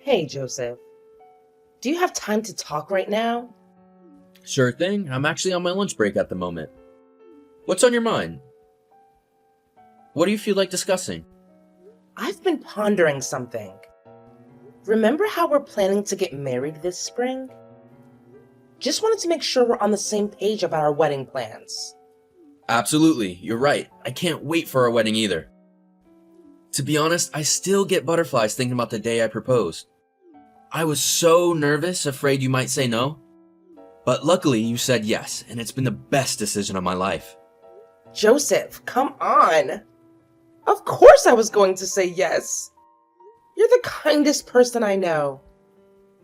Hey, Joseph. Do you have time to talk right now? Sure thing. I'm actually on my lunch break at the moment. What's on your mind? What do you feel like discussing? I've been pondering something. Remember how we're planning to get married this spring? Just wanted to make sure we're on the same page about our wedding plans. Absolutely, you're right. I can't wait for our wedding either. To be honest, I still get butterflies thinking about the day I proposed. I was so nervous, afraid you might say no. But luckily you said yes, and it's been the best decision of my life. Joseph, come on! Of course I was going to say yes! You're the kindest person I know.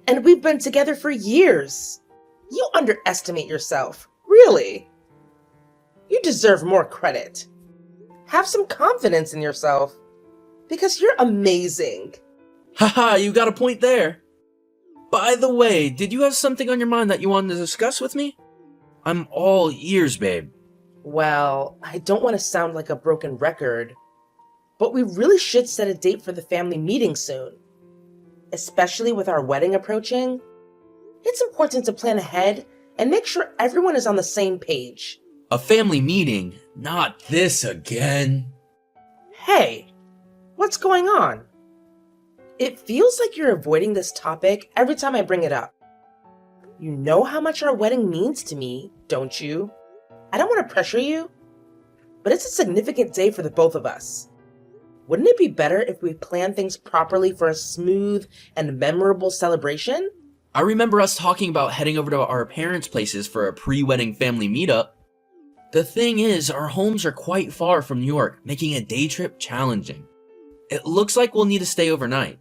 And we've been together for years. You underestimate yourself, really. You deserve more credit. Have some confidence in yourself, because you're amazing. Haha, you got a point there. By the way, did you have something on your mind that you wanted to discuss with me? I'm all ears, babe. Well, I don't want to sound like a broken record, but we really should set a date for the family meeting soon. Especially with our wedding approaching. It's important to plan ahead and make sure everyone is on the same page. A family meeting? Not this again. Hey, what's going on? It feels like you're avoiding this topic every time I bring it up. You know how much our wedding means to me, don't you? I don't want to pressure you, but it's a significant day for the both of us. Wouldn't it be better if we plan things properly for a smooth and memorable celebration? I remember us talking about heading over to our parents' places for a pre-wedding family meetup. The thing is, our homes are quite far from New York, making a day trip challenging. It looks like we'll need to stay overnight.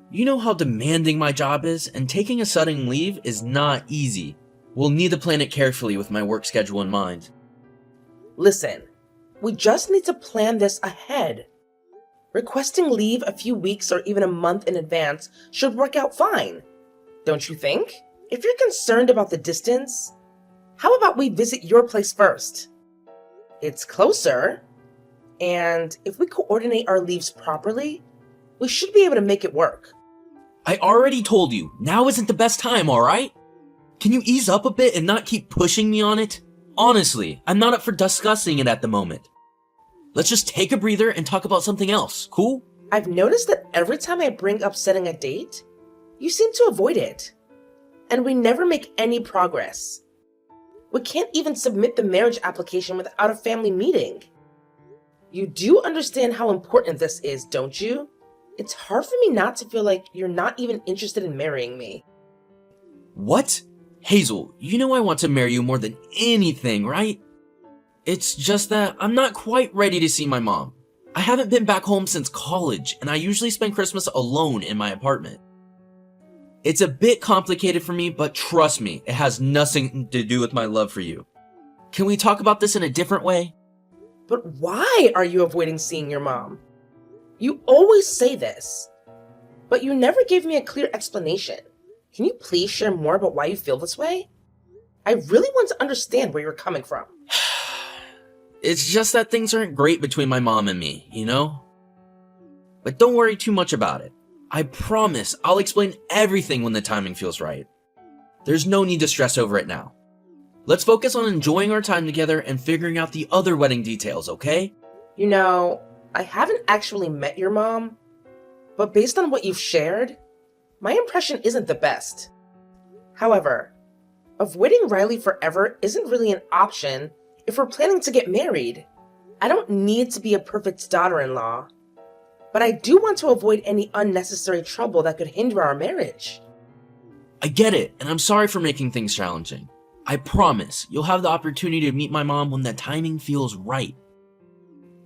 You know how demanding my job is, and taking a sudden leave is not easy. We'll need to plan it carefully with my work schedule in mind. Listen, we just need to plan this ahead. Requesting leave a few weeks or even a month in advance should work out fine, don't you think? If you're concerned about the distance, how about we visit your place first? It's closer, and if we coordinate our leaves properly, we should be able to make it work. I already told you, now isn't the best time, alright? Can you ease up a bit and not keep pushing me on it? Honestly, I'm not up for discussing it at the moment. Let's just take a breather and talk about something else, cool? I've noticed that every time I bring up setting a date, you seem to avoid it. And we never make any progress. We can't even submit the marriage application without a family meeting. You do understand how important this is, don't you? It's hard for me not to feel like you're not even interested in marrying me. What? Hazel, you know I want to marry you more than anything, right? It's just that I'm not quite ready to see my mom. I haven't been back home since college, and I usually spend Christmas alone in my apartment. It's a bit complicated for me, but trust me, it has nothing to do with my love for you. Can we talk about this in a different way? But why are you avoiding seeing your mom? You always say this, but you never gave me a clear explanation. Can you please share more about why you feel this way? I really want to understand where you're coming from. It's just that things aren't great between my mom and me, you know? But don't worry too much about it. I promise I'll explain everything when the timing feels right. There's no need to stress over it now. Let's focus on enjoying our time together and figuring out the other wedding details, okay? You know, I haven't actually met your mom, but based on what you've shared, my impression isn't the best. However, avoiding Riley forever isn't really an option if we're planning to get married. I don't need to be a perfect daughter-in-law, but I do want to avoid any unnecessary trouble that could hinder our marriage. I get it, and I'm sorry for making things challenging. I promise you'll have the opportunity to meet my mom when the timing feels right.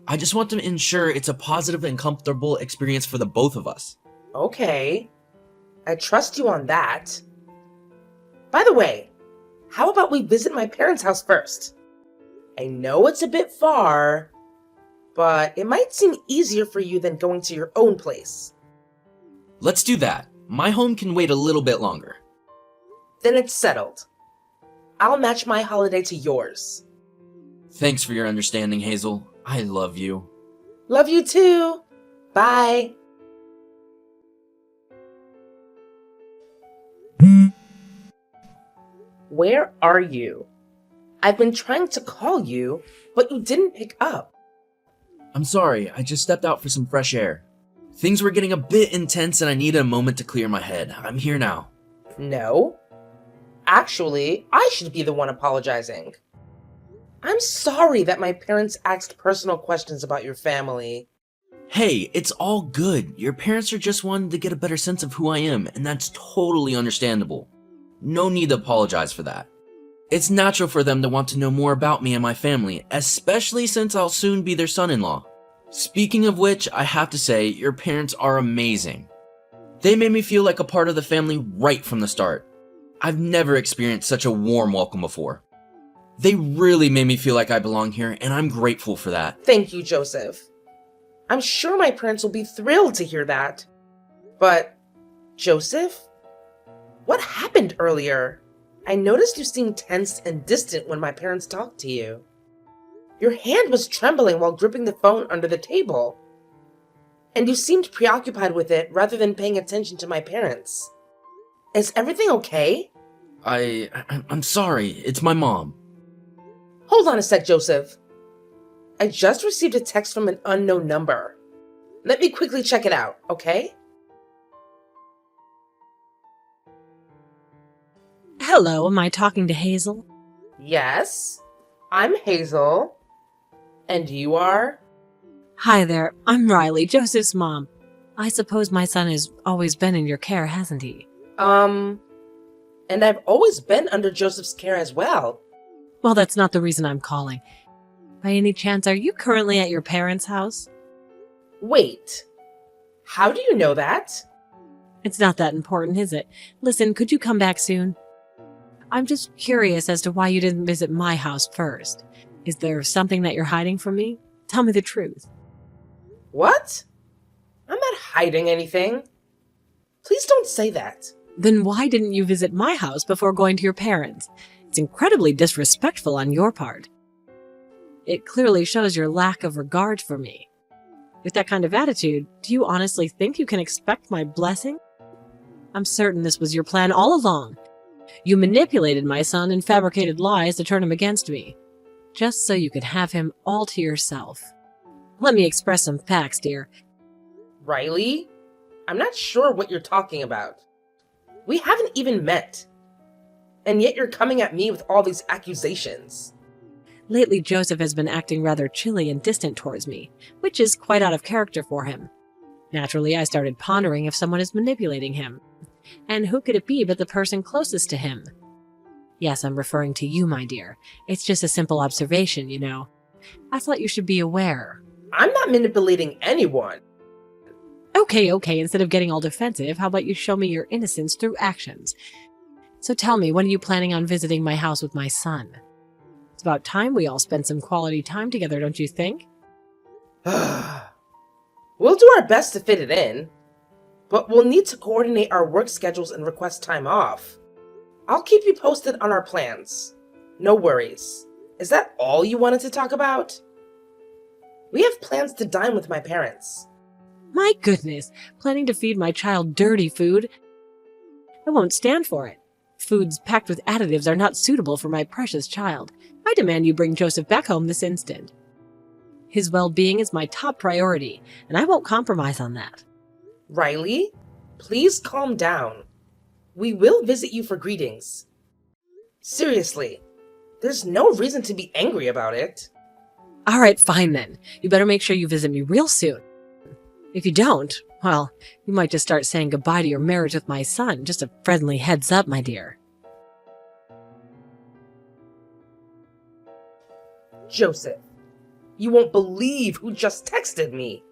I just want to ensure it's a positive and comfortable experience for the both of us. Okay, I trust you on that. By the way, how about we visit my parents' house first? I know it's a bit far, but it might seem easier for you than going to your own place. Let's do that. My home can wait a little bit longer. Then it's settled. I'll match my holiday to yours. Thanks for your understanding, Hazel. I love you. Love you too. Bye. Where are you? I've been trying to call you, but you didn't pick up. I'm sorry, I just stepped out for some fresh air. Things were getting a bit intense and I needed a moment to clear my head. I'm here now. No. Actually, I should be the one apologizing. I'm sorry that my parents asked personal questions about your family. Hey, it's all good. Your parents are just wanting to get a better sense of who I am, and that's totally understandable. No need to apologize for that. It's natural for them to want to know more about me and my family, especially since I'll soon be their son-in-law. Speaking of which, I have to say, your parents are amazing. They made me feel like a part of the family right from the start. I've never experienced such a warm welcome before. They really made me feel like I belong here, and I'm grateful for that. Thank you, Joseph. I'm sure my parents will be thrilled to hear that. But, Joseph, what happened earlier? I noticed you seemed tense and distant when my parents talked to you. Your hand was trembling while gripping the phone under the table. And you seemed preoccupied with it rather than paying attention to my parents. Is everything okay? I'm sorry, it's my mom. Hold on a sec, Joseph. I just received a text from an unknown number. Let me quickly check it out, okay? Hello, am I talking to Hazel? Yes, I'm Hazel. And you are? Hi there, I'm Riley, Joseph's mom. I suppose my son has always been in your care, hasn't he? And I've always been under Joseph's care as well. Well, that's not the reason I'm calling. By any chance, are you currently at your parents' house? Wait, how do you know that? It's not that important, is it? Listen, could you come back soon? I'm just curious as to why you didn't visit my house first. Is there something that you're hiding from me? Tell me the truth. What? I'm not hiding anything. Please don't say that. Then why didn't you visit my house before going to your parents'? It's incredibly disrespectful on your part. It clearly shows your lack of regard for me. With that kind of attitude, do you honestly think you can expect my blessing? I'm certain this was your plan all along. You manipulated my son and fabricated lies to turn him against me, just so you could have him all to yourself. Let me express some facts, dear. Riley, I'm not sure what you're talking about. We haven't even met. And yet you're coming at me with all these accusations. Lately, Joseph has been acting rather chilly and distant towards me, which is quite out of character for him. Naturally, I started pondering if someone is manipulating him. And who could it be but the person closest to him? Yes, I'm referring to you, my dear. It's just a simple observation, you know. I thought you should be aware. I'm not manipulating anyone. Okay, instead of getting all defensive, how about you show me your innocence through actions? So tell me, when are you planning on visiting my house with my son? It's about time we all spend some quality time together, don't you think? We'll do our best to fit it in, but we'll need to coordinate our work schedules and request time off. I'll keep you posted on our plans. No worries. Is that all you wanted to talk about? We have plans to dine with my parents. My goodness, planning to feed my child dirty food? I won't stand for it. Foods packed with additives are not suitable for my precious child. I demand you bring Joseph back home this instant. His well-being is my top priority, and I won't compromise on that. Riley, please calm down. We will visit you for greetings. Seriously, there's no reason to be angry about it. All right, fine then. You better make sure you visit me real soon. If you don't, well, you might just start saying goodbye to your marriage with my son. Just a friendly heads up, my dear. Joseph, you won't believe who just texted me.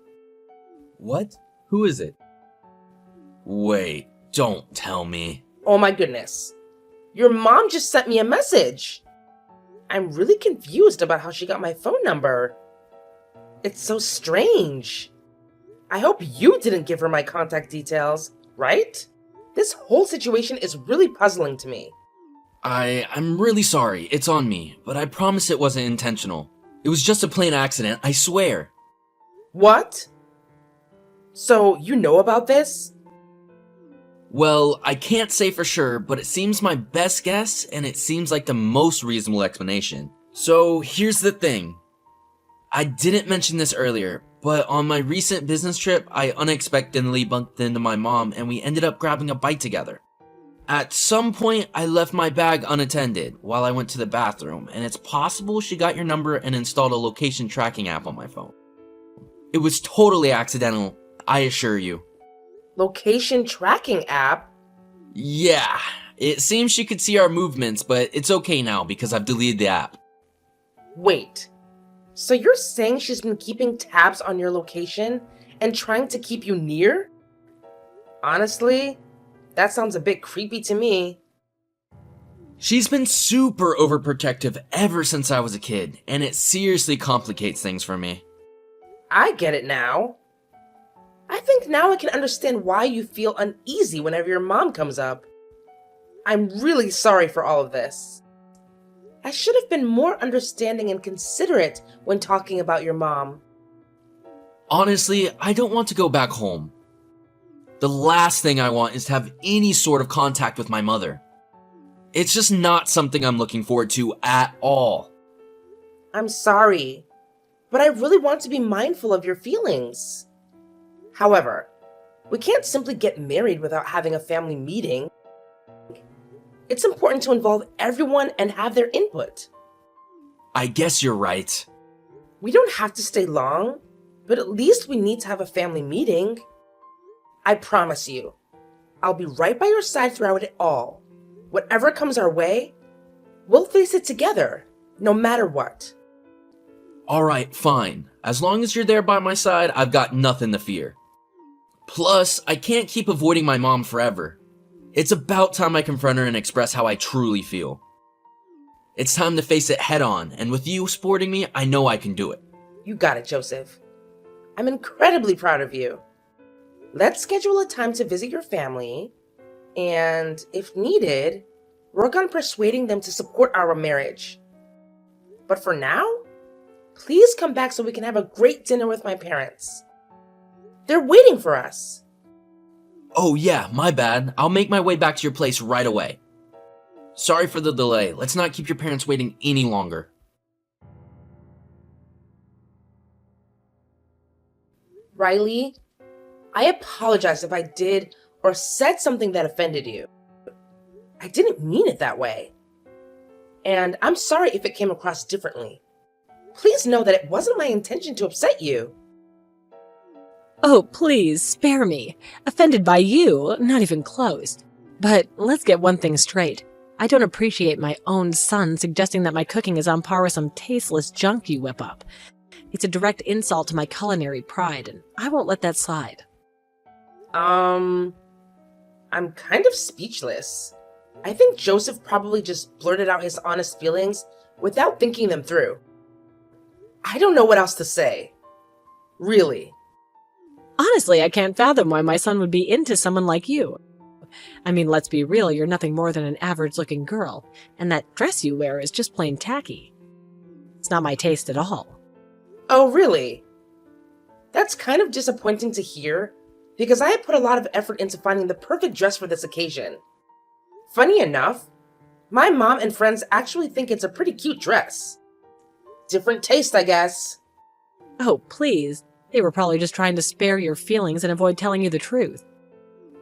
What? Who is it? Wait, don't tell me. Oh my goodness. Your mom just sent me a message. I'm really confused about how she got my phone number. It's so strange. I hope you didn't give her my contact details, right? This whole situation is really puzzling to me. I'm really sorry, it's on me, but I promise it wasn't intentional. It was just a plain accident, I swear. What? So, you know about this? Well, I can't say for sure, but it seems my best guess, and it seems like the most reasonable explanation. So here's the thing. I didn't mention this earlier, but on my recent business trip, I unexpectedly bumped into my mom and we ended up grabbing a bite together. At some point, I left my bag unattended while I went to the bathroom, and it's possible she got your number and installed a location tracking app on my phone. It was totally accidental, I assure you. Location tracking app? Yeah, it seems she could see our movements, but it's okay now because I've deleted the app. Wait, so you're saying she's been keeping tabs on your location and trying to keep you near? Honestly, that sounds a bit creepy to me. She's been super overprotective ever since I was a kid, and it seriously complicates things for me. I get it now. I think now I can understand why you feel uneasy whenever your mom comes up. I'm really sorry for all of this. I should have been more understanding and considerate when talking about your mom. Honestly, I don't want to go back home. The last thing I want is to have any sort of contact with my mother. It's just not something I'm looking forward to at all. I'm sorry, but I really want to be mindful of your feelings. However, we can't simply get married without having a family meeting. It's important to involve everyone and have their input. I guess you're right. We don't have to stay long, but at least we need to have a family meeting. I promise you, I'll be right by your side throughout it all. Whatever comes our way, we'll face it together, no matter what. Alright, fine. As long as you're there by my side, I've got nothing to fear. Plus, I can't keep avoiding my mom forever. It's about time I confront her and express how I truly feel. It's time to face it head on, and with you supporting me, I know I can do it. You got it, Joseph. I'm incredibly proud of you. Let's schedule a time to visit your family, and if needed, work on persuading them to support our marriage. But for now, please come back so we can have a great dinner with my parents. They're waiting for us. Oh yeah, my bad. I'll make my way back to your place right away. Sorry for the delay. Let's not keep your parents waiting any longer. Riley, I apologize if I did or said something that offended you. I didn't mean it that way. And I'm sorry if it came across differently. Please know that it wasn't my intention to upset you. Oh, please, spare me. Offended by you, not even close. But let's get one thing straight. I don't appreciate my own son suggesting that my cooking is on par with some tasteless junk you whip up. It's a direct insult to my culinary pride, and I won't let that slide. I'm kind of speechless. I think Joseph probably just blurted out his honest feelings without thinking them through. I don't know what else to say. Really. Honestly, I can't fathom why my son would be into someone like you. I mean, let's be real, you're nothing more than an average-looking girl, and that dress you wear is just plain tacky. It's not my taste at all. Oh, really? That's kind of disappointing to hear, because I had put a lot of effort into finding the perfect dress for this occasion. Funny enough, my mom and friends actually think it's a pretty cute dress. Different taste, I guess. Oh, please. They were probably just trying to spare your feelings and avoid telling you the truth.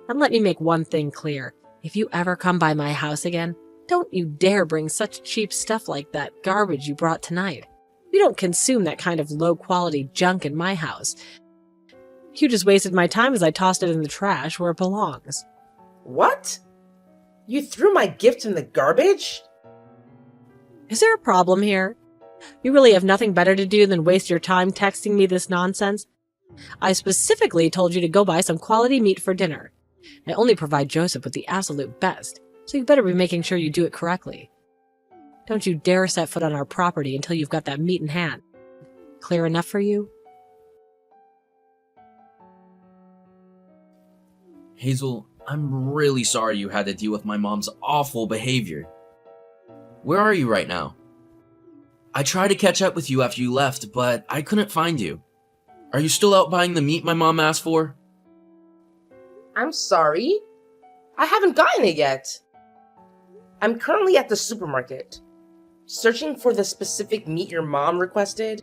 And let me make one thing clear. If you ever come by my house again, don't you dare bring such cheap stuff like that garbage you brought tonight. We don't consume that kind of low-quality junk in my house. You just wasted my time as I tossed it in the trash where it belongs. What? You threw my gift in the garbage? Is there a problem here? You really have nothing better to do than waste your time texting me this nonsense? I specifically told you to go buy some quality meat for dinner. I only provide Joseph with the absolute best, so you better be making sure you do it correctly. Don't you dare set foot on our property until you've got that meat in hand. Clear enough for you? Hazel, I'm really sorry you had to deal with my mom's awful behavior. Where are you right now? I tried to catch up with you after you left, but I couldn't find you. Are you still out buying the meat my mom asked for? I'm sorry. I haven't gotten it yet. I'm currently at the supermarket, searching for the specific meat your mom requested.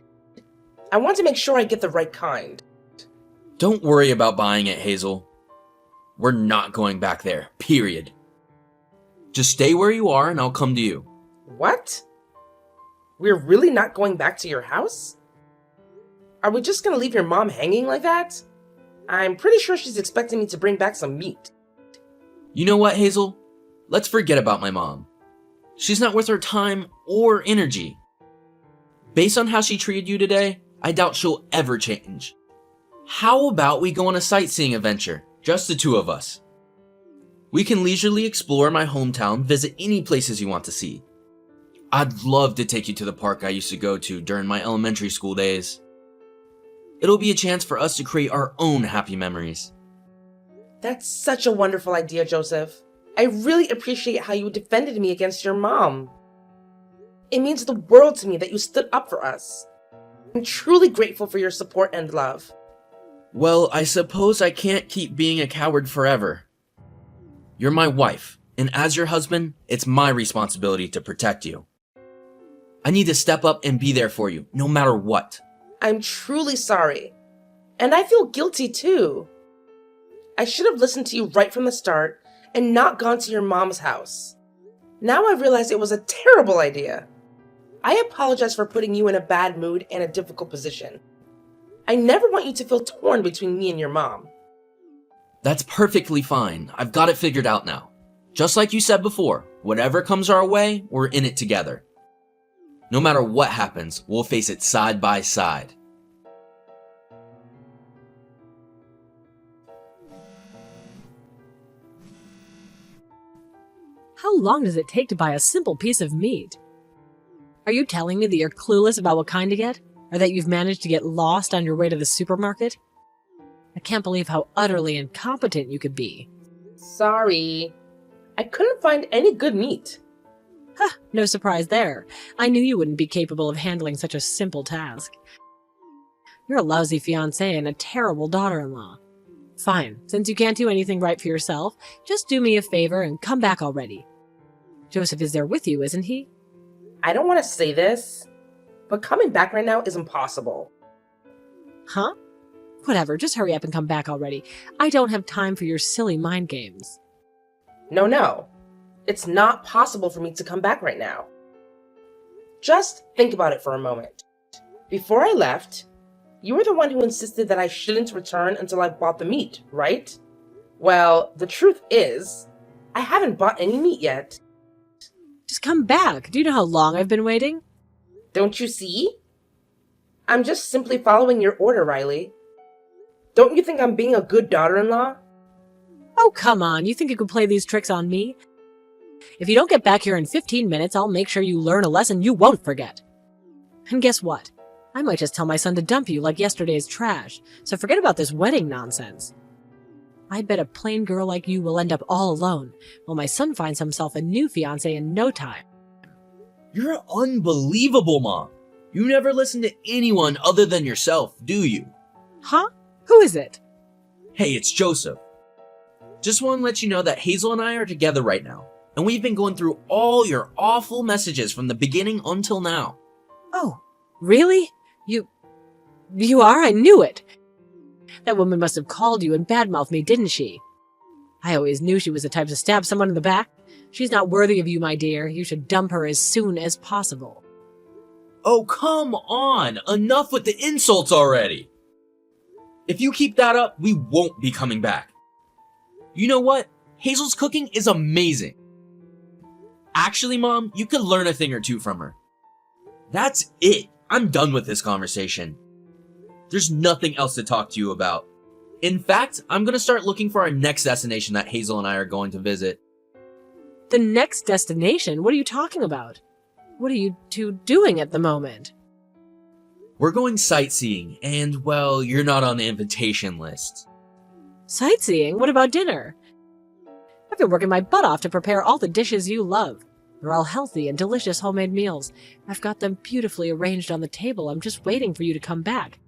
I want to make sure I get the right kind. Don't worry about buying it, Hazel. We're not going back there, period. Just stay where you are and I'll come to you. What? We're really not going back to your house? Are we just gonna leave your mom hanging like that? I'm pretty sure she's expecting me to bring back some meat. You know what, Hazel? Let's forget about my mom. She's not worth her time or energy. Based on how she treated you today, I doubt she'll ever change. How about we go on a sightseeing adventure, just the two of us? We can leisurely explore my hometown, visit any places you want to see. I'd love to take you to the park I used to go to during my elementary school days. It'll be a chance for us to create our own happy memories. That's such a wonderful idea, Joseph. I really appreciate how you defended me against your mom. It means the world to me that you stood up for us. I'm truly grateful for your support and love. Well, I suppose I can't keep being a coward forever. You're my wife, and as your husband, it's my responsibility to protect you. I need to step up and be there for you, no matter what. I'm truly sorry. And I feel guilty too. I should have listened to you right from the start and not gone to your mom's house. Now I realize it was a terrible idea. I apologize for putting you in a bad mood and a difficult position. I never want you to feel torn between me and your mom. That's perfectly fine. I've got it figured out now. Just like you said before, whatever comes our way, we're in it together. No matter what happens, we'll face it side by side. How long does it take to buy a simple piece of meat? Are you telling me that you're clueless about what kind to get? Or that you've managed to get lost on your way to the supermarket? I can't believe how utterly incompetent you could be. Sorry. I couldn't find any good meat. Huh, no surprise there. I knew you wouldn't be capable of handling such a simple task. You're a lousy fiancé and a terrible daughter-in-law. Fine, since you can't do anything right for yourself, just do me a favor and come back already. Joseph is there with you, isn't he? I don't want to say this, but coming back right now is impossible. Huh? Whatever, just hurry up and come back already. I don't have time for your silly mind games. No. It's not possible for me to come back right now. Just think about it for a moment. Before I left, you were the one who insisted that I shouldn't return until I bought the meat, right? Well, the truth is, I haven't bought any meat yet. Just come back. Do you know how long I've been waiting? Don't you see? I'm just simply following your order, Riley. Don't you think I'm being a good daughter-in-law? Oh, come on. You think you could play these tricks on me? If you don't get back here in 15 minutes, I'll make sure you learn a lesson you won't forget. And guess what? I might just tell my son to dump you like yesterday's trash, so forget about this wedding nonsense. I bet a plain girl like you will end up all alone, while my son finds himself a new fiancé in no time. You're unbelievable, Mom. You never listen to anyone other than yourself, do you? Huh? Who is it? Hey, it's Joseph. Just want to let you know that Hazel and I are together right now, and we've been going through all your awful messages from the beginning until now. Oh, really? You are? I knew it. That woman must have called you and badmouthed me, didn't she? I always knew she was the type to stab someone in the back. She's not worthy of you, my dear. You should dump her as soon as possible. Oh, come on! Enough with the insults already! If you keep that up, we won't be coming back. You know what? Hazel's cooking is amazing. Actually, Mom, you could learn a thing or two from her. That's it. I'm done with this conversation. There's nothing else to talk to you about. In fact, I'm gonna start looking for our next destination that Hazel and I are going to visit. The next destination? What are you talking about? What are you two doing at the moment? We're going sightseeing, and, well, you're not on the invitation list. Sightseeing? What about dinner? I've been working my butt off to prepare all the dishes you love. They're all healthy and delicious homemade meals. I've got them beautifully arranged on the table. I'm just waiting for you to come back.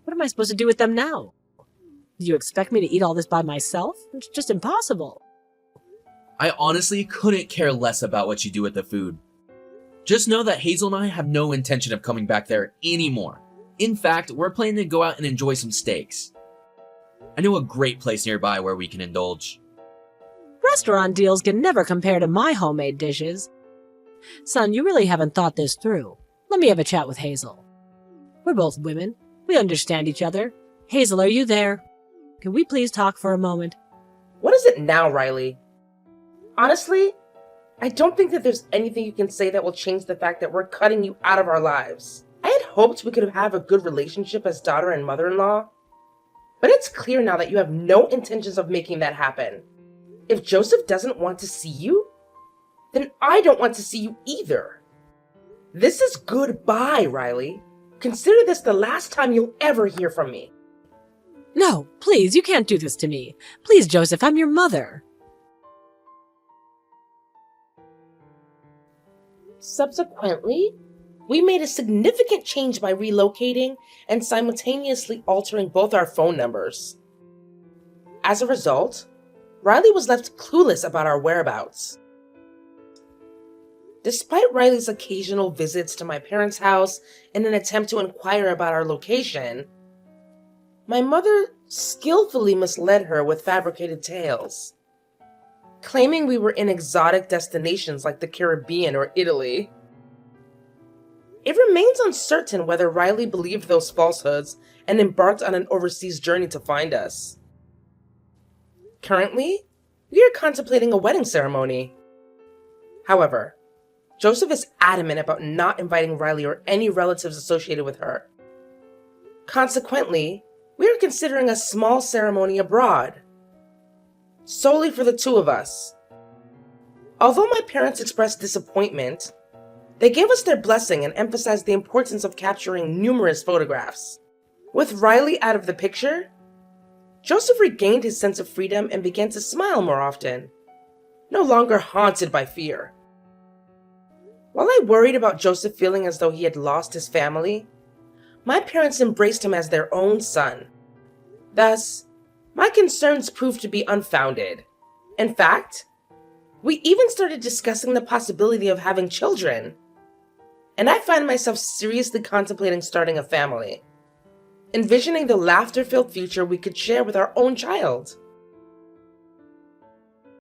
What am I supposed to do with them now? Do you expect me to eat all this by myself? It's just impossible. I honestly couldn't care less about what you do with the food. Just know that Hazel and I have no intention of coming back there anymore. In fact, we're planning to go out and enjoy some steaks. I know a great place nearby where we can indulge. Restaurant deals can never compare to my homemade dishes. Son, you really haven't thought this through. Let me have a chat with Hazel. We're both women. We understand each other. Hazel, are you there? Can we please talk for a moment? What is it now, Riley? Honestly, I don't think that there's anything you can say that will change the fact that we're cutting you out of our lives. I had hoped we could have a good relationship as daughter and mother-in-law, but it's clear now that you have no intentions of making that happen. If Joseph doesn't want to see you, then I don't want to see you either. This is goodbye, Riley. Consider this the last time you'll ever hear from me. No, please, you can't do this to me. Please, Joseph, I'm your mother. Subsequently, we made a significant change by relocating and simultaneously altering both our phone numbers. As a result, Riley was left clueless about our whereabouts. Despite Riley's occasional visits to my parents' house in an attempt to inquire about our location, my mother skillfully misled her with fabricated tales, claiming we were in exotic destinations like the Caribbean or Italy. It remains uncertain whether Riley believed those falsehoods and embarked on an overseas journey to find us. Currently, we are contemplating a wedding ceremony. However, Joseph is adamant about not inviting Riley or any relatives associated with her. Consequently, we are considering a small ceremony abroad, solely for the two of us. Although my parents expressed disappointment, they gave us their blessing and emphasized the importance of capturing numerous photographs. With Riley out of the picture, Joseph regained his sense of freedom and began to smile more often, no longer haunted by fear. While I worried about Joseph feeling as though he had lost his family, my parents embraced him as their own son. Thus, my concerns proved to be unfounded. In fact, we even started discussing the possibility of having children. And I find myself seriously contemplating starting a family, envisioning the laughter-filled future we could share with our own child.